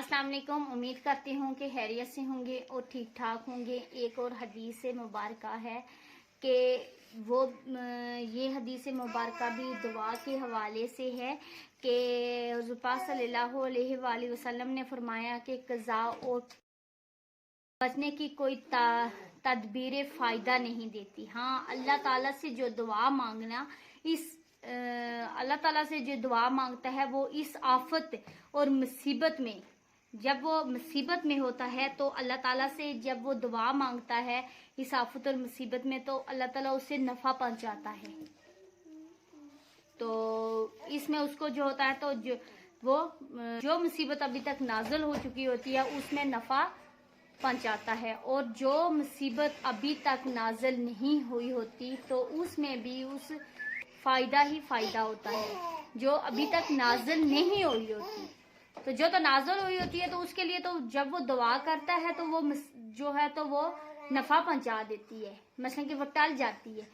अस्सलाम वालेकुम। उम्मीद करती हूँ कि खैरियत से होंगे और ठीक ठाक होंगे। एक और हदीस मुबारक है कि ये हदीस मुबारक भी दुआ के हवाले से है कि हुज़ूर पाक सल्लल्लाहु अलैहि वसल्लम ने फरमाया कि कज़ा और बचने की कोई तदबीर फ़ायदा नहीं देती। हाँ, अल्लाह ताला से जो दुआ मांगना, अल्लाह ताला से जो दुआ मांगता है वो इस आफत और मुसीबत में, जब वो मुसीबत में होता है तो अल्लाह ताला से जब वो दुआ मांगता है इस आफत और मुसीबत में, तो अल्लाह ताला उससे नफ़ा पहुंचाता है। तो इसमें उसको जो होता है तो जो मुसीबत अभी तक नाज़िल हो चुकी होती है उसमें नफ़ा पहुंचाता है, और जो मुसीबत अभी तक नाज़िल नहीं हुई होती तो उसमें भी उस फ़ायदा ही फ़ायदा होता है। जो अभी तक नाज़िल नहीं हुई होती, तो जो तो नाज़िल हुई होती है तो उसके लिए तो जब वो दुआ करता है तो वो जो है तो वो नफ़ा पहुंचा देती है, मसलन कि वो टल जाती है।